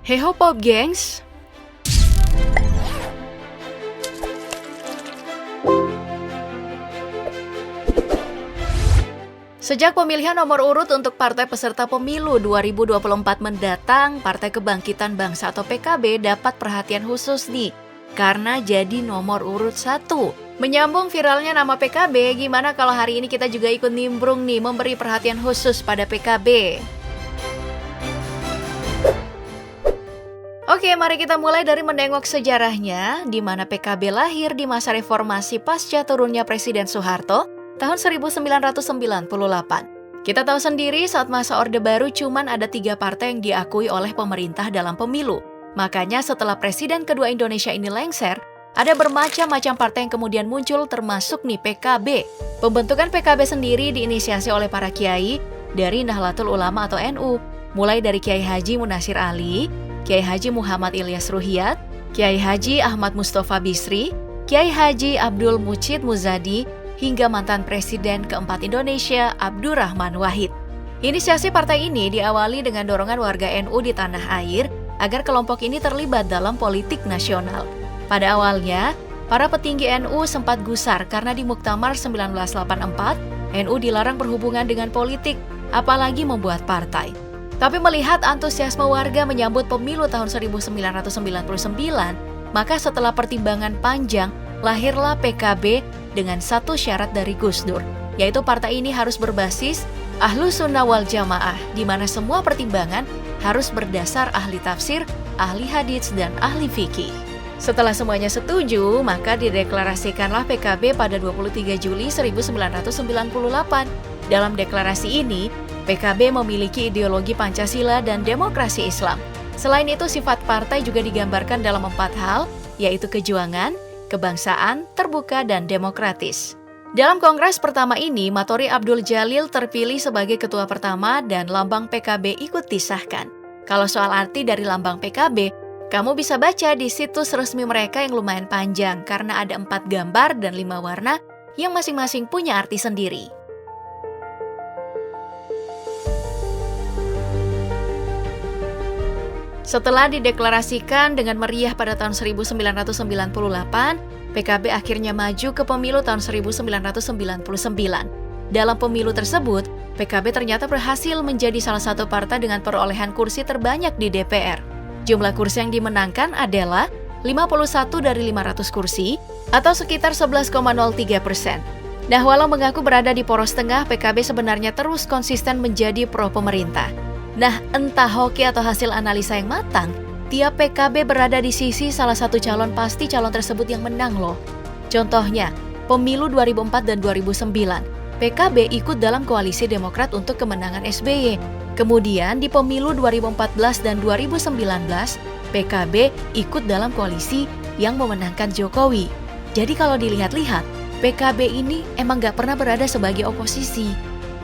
Hey ho Pop gengs! Sejak pemilihan nomor urut untuk partai peserta pemilu 2024 mendatang, Partai Kebangkitan Bangsa atau PKB dapat perhatian khusus nih, karena jadi nomor urut 1. Menyambung viralnya nama PKB, gimana kalau hari ini kita juga ikut nimbrung nih memberi perhatian khusus pada PKB? Oke, mari kita mulai dari menengok sejarahnya, di mana PKB lahir di masa reformasi pasca turunnya Presiden Soeharto tahun 1998. Kita tahu sendiri saat masa Orde Baru cuman ada 3 partai yang diakui oleh pemerintah dalam pemilu. Makanya setelah Presiden kedua Indonesia ini lengser, ada bermacam-macam partai yang kemudian muncul termasuk nih PKB. Pembentukan PKB sendiri diinisiasi oleh para kiai dari Nahdlatul Ulama atau NU, mulai dari Kiai Haji Munasir Ali, Kiai Haji Muhammad Ilyas Ruhiyat, Kiai Haji Ahmad Mustofa Bisri, Kiai Haji Abdul Mucid Muzadi, hingga mantan Presiden keempat Indonesia Abdurrahman Wahid. Inisiasi partai ini diawali dengan dorongan warga NU di tanah air agar kelompok ini terlibat dalam politik nasional. Pada awalnya, para petinggi NU sempat gusar karena di Muktamar 1984, NU dilarang berhubungan dengan politik, apalagi membuat partai. Tapi melihat antusiasme warga menyambut pemilu tahun 1999, maka setelah pertimbangan panjang, lahirlah PKB dengan satu syarat dari Gus Dur, yaitu partai ini harus berbasis Ahlus Sunnah wal Jamaah, di mana semua pertimbangan harus berdasar ahli tafsir, ahli hadits, dan ahli fikih. Setelah semuanya setuju, maka dideklarasikanlah PKB pada 23 Juli 1998. Dalam deklarasi ini, PKB memiliki ideologi Pancasila dan demokrasi Islam. Selain itu, sifat partai juga digambarkan dalam 4 hal, yaitu kejuangan, kebangsaan, terbuka, dan demokratis. Dalam kongres pertama ini, Matori Abdul Jalil terpilih sebagai ketua pertama dan lambang PKB ikut disahkan. Kalau soal arti dari lambang PKB, kamu bisa baca di situs resmi mereka yang lumayan panjang karena ada 4 gambar dan 5 warna yang masing-masing punya arti sendiri. Setelah dideklarasikan dengan meriah pada tahun 1998, PKB akhirnya maju ke pemilu tahun 1999. Dalam pemilu tersebut, PKB ternyata berhasil menjadi salah satu partai dengan perolehan kursi terbanyak di DPR. Jumlah kursi yang dimenangkan adalah 51 dari 500 kursi, atau sekitar 11,03%. Nah, walau mengaku berada di poros tengah, PKB sebenarnya terus konsisten menjadi pro pemerintah. Nah, entah hoki atau hasil analisa yang matang, tiap PKB berada di sisi salah satu calon, pasti calon tersebut yang menang loh. Contohnya, pemilu 2004 dan 2009, PKB ikut dalam koalisi Demokrat untuk kemenangan SBY. Kemudian di pemilu 2014 dan 2019, PKB ikut dalam koalisi yang memenangkan Jokowi. Jadi kalau dilihat-lihat, PKB ini emang gak pernah berada sebagai oposisi.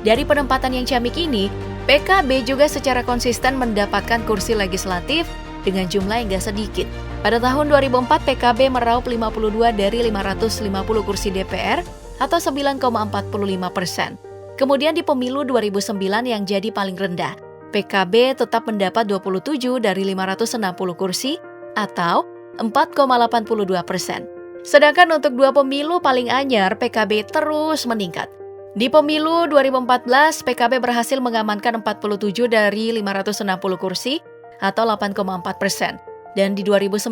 Dari penempatan yang ciamik ini, PKB juga secara konsisten mendapatkan kursi legislatif dengan jumlah yang gak sedikit. Pada tahun 2004, PKB meraup 52 dari 550 kursi DPR atau 9,45%. Kemudian di pemilu 2009 yang jadi paling rendah, PKB tetap mendapat 27 dari 560 kursi atau 4,82%. Sedangkan untuk 2 pemilu paling anyar, PKB terus meningkat. Di pemilu 2014, PKB berhasil mengamankan 47 dari 560 kursi atau 8,4%. Dan di 2019,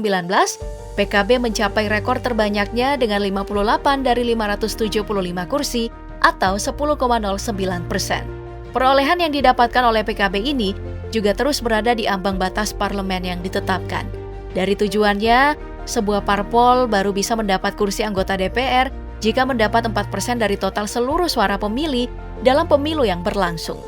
PKB mencapai rekor terbanyaknya dengan 58 dari 575 kursi atau 10,09%. Perolehan yang didapatkan oleh PKB ini juga terus berada di ambang batas parlemen yang ditetapkan. Dari tujuannya, sebuah parpol baru bisa mendapat kursi anggota DPR jika mendapat 4% dari total seluruh suara pemilih dalam pemilu yang berlangsung.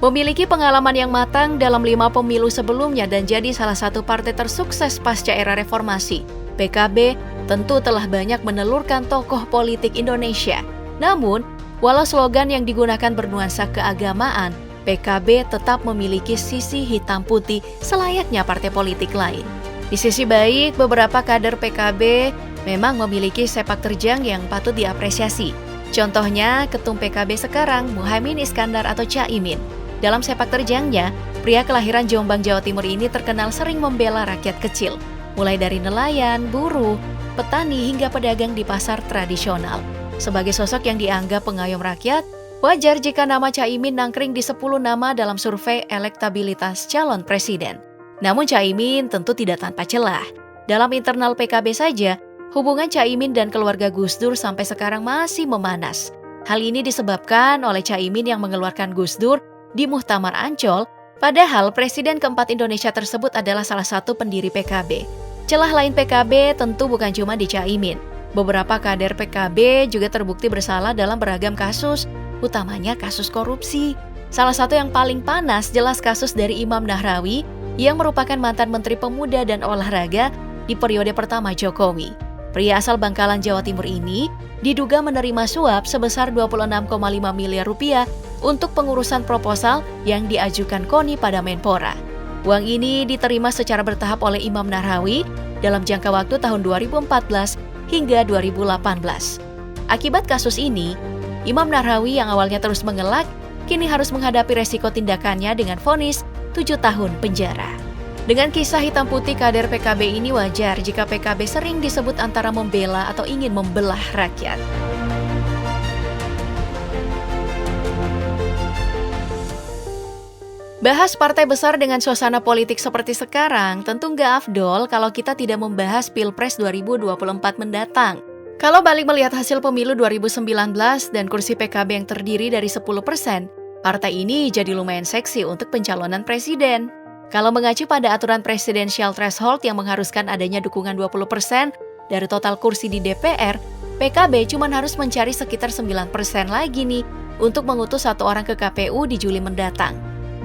Memiliki pengalaman yang matang dalam 5 pemilu sebelumnya dan jadi salah satu partai tersukses pasca era reformasi, PKB tentu telah banyak menelurkan tokoh politik Indonesia. Namun, walau slogan yang digunakan bernuansa keagamaan, PKB tetap memiliki sisi hitam putih selayaknya partai politik lain. Di sisi baik, beberapa kader PKB memang memiliki sepak terjang yang patut diapresiasi. Contohnya, Ketum PKB sekarang, Muhaimin Iskandar atau Caimin. Dalam sepak terjangnya, pria kelahiran Jombang, Jawa Timur ini terkenal sering membela rakyat kecil, mulai dari nelayan, buruh, petani, hingga pedagang di pasar tradisional. Sebagai sosok yang dianggap pengayom rakyat, wajar jika nama Caimin nangkring di 10 nama dalam survei elektabilitas calon presiden. Namun Caimin tentu tidak tanpa celah. Dalam internal PKB saja, hubungan Caimin dan keluarga Gus Dur sampai sekarang masih memanas. Hal ini disebabkan oleh Caimin yang mengeluarkan Gus Dur di Muktamar Ancol, padahal Presiden keempat Indonesia tersebut adalah salah satu pendiri PKB. Celah lain PKB tentu bukan cuma di Caimin. Beberapa kader PKB juga terbukti bersalah dalam beragam kasus, utamanya kasus korupsi. Salah satu yang paling panas jelas kasus dari Imam Nahrawi yang merupakan mantan Menteri Pemuda dan Olahraga di periode pertama Jokowi. Pria asal Bangkalan, Jawa Timur ini diduga menerima suap sebesar 26,5 miliar rupiah untuk pengurusan proposal yang diajukan KONI pada Menpora. Uang ini diterima secara bertahap oleh Imam Nahrawi dalam jangka waktu tahun 2014 hingga 2018. Akibat kasus ini, Imam Nahrawi yang awalnya terus mengelak, kini harus menghadapi resiko tindakannya dengan vonis 7 tahun penjara. Dengan kisah hitam putih kader PKB ini wajar jika PKB sering disebut antara membela atau ingin membelah rakyat. Bahas partai besar dengan suasana politik seperti sekarang tentu nggak afdol kalau kita tidak membahas Pilpres 2024 mendatang. Kalau balik melihat hasil pemilu 2019 dan kursi PKB yang terdiri dari 10%, partai ini jadi lumayan seksi untuk pencalonan presiden. Kalau mengacu pada aturan presidensial threshold yang mengharuskan adanya dukungan 20% dari total kursi di DPR, PKB cuma harus mencari sekitar 9% lagi nih untuk mengutus satu orang ke KPU di Juli mendatang.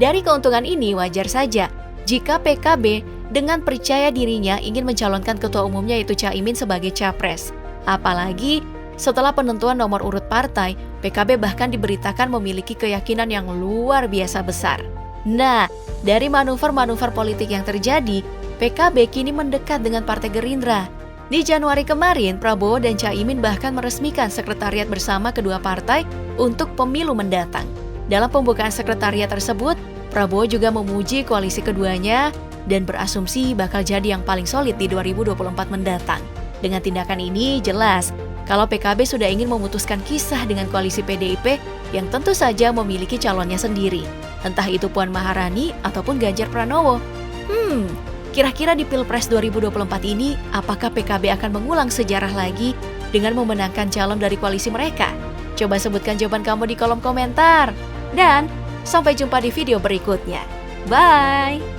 Dari keuntungan ini wajar saja jika PKB dengan percaya dirinya ingin mencalonkan ketua umumnya yaitu Caimin sebagai capres. Apalagi setelah penentuan nomor urut partai, PKB bahkan diberitakan memiliki keyakinan yang luar biasa besar. Nah, dari manuver-manuver politik yang terjadi, PKB kini mendekat dengan Partai Gerindra. Di Januari kemarin, Prabowo dan Caimin bahkan meresmikan sekretariat bersama kedua partai untuk pemilu mendatang. Dalam pembukaan sekretariat tersebut, Prabowo juga memuji koalisi keduanya dan berasumsi bakal jadi yang paling solid di 2024 mendatang. Dengan tindakan ini, jelas kalau PKB sudah ingin memutuskan kisah dengan koalisi PDIP yang tentu saja memiliki calonnya sendiri. Entah itu Puan Maharani ataupun Ganjar Pranowo. Kira-kira di Pilpres 2024 ini, apakah PKB akan mengulang sejarah lagi dengan memenangkan calon dari koalisi mereka? Coba sebutkan jawaban kamu di kolom komentar. Dan sampai jumpa di video berikutnya. Bye!